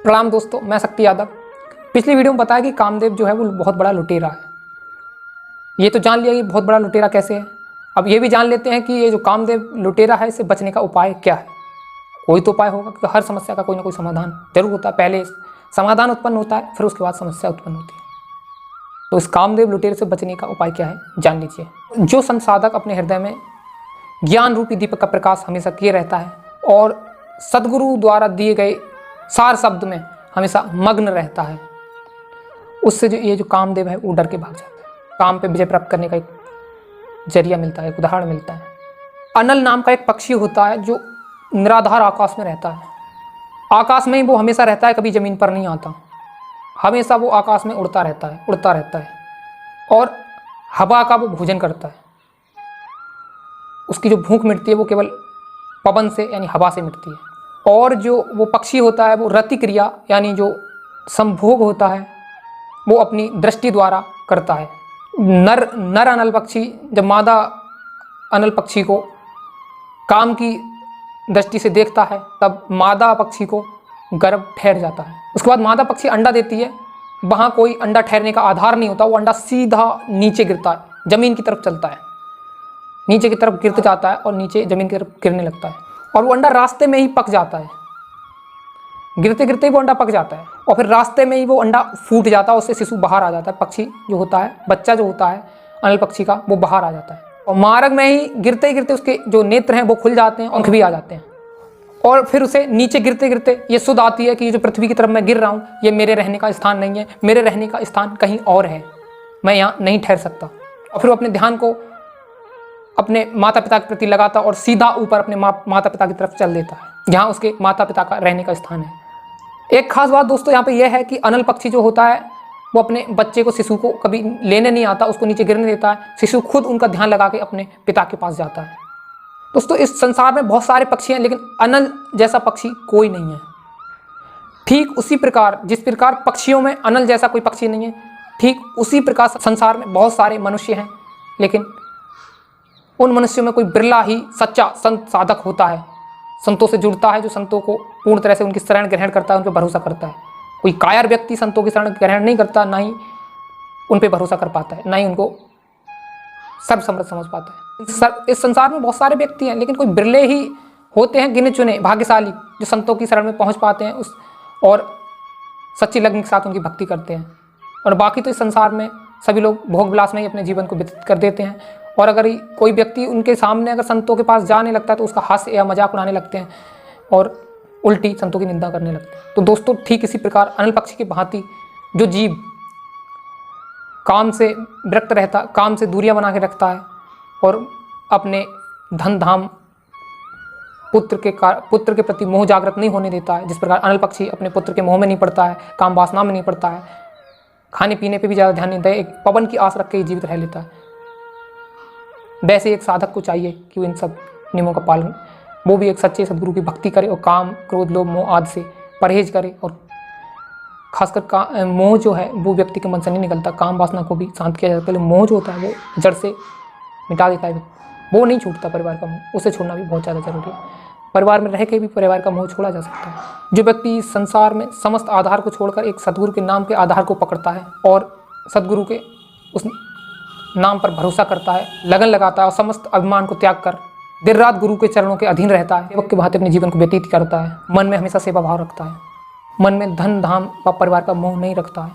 प्रणाम दोस्तों, मैं शक्ति यादव। पिछली वीडियो में बताया कि कामदेव जो है वो बहुत बड़ा लुटेरा है। ये तो जान लिया कि बहुत बड़ा लुटेरा कैसे है। अब ये भी जान लेते हैं कि ये जो कामदेव लुटेरा है इससे बचने का उपाय क्या है। कोई तो उपाय होगा, क्योंकि हर समस्या का कोई ना कोई समाधान जरूर होता है। पहले समाधान उत्पन्न होता है, फिर उसके बाद समस्या उत्पन्न होती है। तो इस कामदेव लुटेरे से बचने का उपाय क्या है, जान लीजिए। जो संसाधक अपने हृदय में ज्ञान रूपी दीपक का प्रकाश हमेशा किए रहता है और सदगुरु द्वारा दिए गए सार शब्द में हमेशा मग्न रहता है, उससे जो ये जो कामदेव है वो डर के भाग जाता है। काम पे विजय प्राप्त करने का एक जरिया मिलता है, एक उदाहरण मिलता है। अनल नाम का एक पक्षी होता है जो निराधार आकाश में रहता है। आकाश में ही वो हमेशा रहता है, कभी ज़मीन पर नहीं आता। हमेशा वो आकाश में उड़ता रहता है और हवा का वो भोजन करता है। उसकी जो भूख मिटती है वो केवल पवन से यानी हवा से मिटती है। और जो वो पक्षी होता है वो रति क्रिया यानी जो संभोग होता है वो अपनी दृष्टि द्वारा करता है। नर अनल पक्षी जब मादा अनल पक्षी को काम की दृष्टि से देखता है तब मादा पक्षी को गर्भ ठहर जाता है। उसके बाद मादा पक्षी अंडा देती है, वहाँ कोई अंडा ठहरने का आधार नहीं होता। वो अंडा सीधा नीचे गिरता है, ज़मीन की तरफ चलता है, नीचे की तरफ गिरते जाता है और नीचे ज़मीन की तरफ गिरने लगता है। और वो अंडा रास्ते में ही पक जाता है, गिरते गिरते ही वो अंडा पक जाता है और फिर रास्ते में ही वो अंडा फूट जाता है। उससे शिशु बाहर आ जाता है। पक्षी जो होता है, बच्चा जो होता है अनल पक्षी का, वो बाहर आ जाता है और मार्ग में ही गिरते उसके जो नेत्र हैं वो खुल जाते हैं, पंख भी आ जाते हैं। और फिर उसे नीचे गिरते गिरते ये सुध आती है कि ये जो पृथ्वी की तरफ मैं गिर रहा हूँ ये मेरे रहने का स्थान नहीं है, मेरे रहने का स्थान कहीं और है, मैं यहाँ नहीं ठहर सकता। और फिर वो अपने ध्यान को अपने माता पिता के प्रति लगाता और सीधा ऊपर अपने माता पिता की तरफ चल देता है, जहाँ उसके माता पिता का रहने का स्थान है। एक खास बात दोस्तों यहाँ पे यह है कि अनल पक्षी जो होता है वो अपने बच्चे को, शिशु को कभी लेने नहीं आता, उसको नीचे गिरने देता है। शिशु खुद उनका ध्यान लगा के अपने पिता के पास जाता है। दोस्तों इस संसार में बहुत सारे पक्षी हैं लेकिन अनल जैसा पक्षी कोई नहीं है। ठीक उसी प्रकार जिस प्रकार पक्षियों में अनल जैसा कोई पक्षी नहीं है, ठीक उसी प्रकार संसार में बहुत सारे मनुष्य हैं लेकिन उन मनुष्यों में कोई बिरला ही सच्चा संत साधक होता है, संतों से जुड़ता है, जो संतों को पूर्ण तरह से उनकी शरण ग्रहण करता है, उन पर भरोसा करता है। कोई कायर व्यक्ति संतों की शरण ग्रहण नहीं करता, ना ही उन पर भरोसा कर पाता है, ना ही उनको सर्वसम्मत समझ पाता है। इस संसार में बहुत सारे व्यक्ति हैं लेकिन कोई बिरले ही होते हैं, गिने चुने भाग्यशाली, जो संतों की शरण में पहुँच पाते हैं उस और सच्ची लगन के साथ उनकी भक्ति करते हैं। और बाकी तो इस संसार में सभी लोग भोग विलास में ही अपने जीवन को व्यतीत कर देते हैं। और अगर कोई व्यक्ति उनके सामने अगर संतों के पास जाने लगता है तो उसका हास्य या मजाक उड़ाने लगते हैं और उल्टी संतों की निंदा करने लगते हैं। तो दोस्तों ठीक इसी प्रकार अनल पक्षी की भांति जो जीव काम से विरक्त रहता, काम से दूरियां बना के रखता है और अपने धन धाम पुत्र के प्रति मोह जागृत नहीं होने देता है, जिस प्रकार अनल पक्षी अपने पुत्र के मोह में नहीं पड़ता है, काम वासना में नहीं पड़ता है, खाने पीने पे भी ज़्यादा ध्यान नहीं देता है, एक पवन की आस रख के ही जीवित रह लेता है, वैसे एक साधक को चाहिए कि वो इन सब नियमों का पालन, वो भी एक सच्चे सदगुरु की भक्ति करे और काम क्रोध लोभ मोह आदि से परहेज करे। और खासकर मोह जो है वो व्यक्ति के मन से नहीं निकलता, काम वासना को भी शांत किया जाता है। पहले मोह जो होता है वो जड़ से मिटा देता है, वो नहीं छूटता परिवार का मोह, उसे छोड़ना भी बहुत ज़्यादा जरूरी है। परिवार में रह के भी परिवार का मोह छोड़ा जा सकता है। जो व्यक्ति संसार में समस्त आधार को छोड़कर एक सदगुरु के नाम के आधार को पकड़ता है और सदगुरु के उस नाम पर भरोसा करता है, लगन लगाता है और समस्त अभिमान को त्याग कर दिन रात गुरु के चरणों के अधीन रहता है, सेवक के भांति अपने जीवन को व्यतीत करता है, मन में हमेशा सेवा भाव रखता है, मन में धन धाम व परिवार का मोह नहीं रखता है,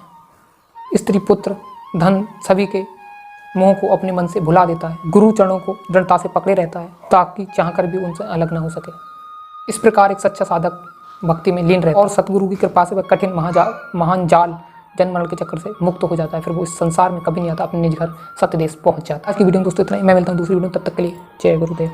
स्त्री पुत्र धन सभी के मोह को अपने मन से भुला देता है, गुरु चरणों को दृढ़ता से पकड़े रहता है ताकि चाहकर भी उनसे अलग ना हो सके। इस प्रकार एक सच्चा साधक भक्ति में लीन रहता है और सतगुरु की कृपा से वह कठिन महान जाल जन्म मरण के चक्कर से मुक्त हो जाता है। फिर वो इस संसार में कभी नहीं आता, अपने निज घर सत्य देश पहुंच जाता है। आज की वीडियो में दोस्तों इतना ही। मैं मिलता हूँ दूसरी वीडियो में, तब तक के लिए जय गुरुदेव।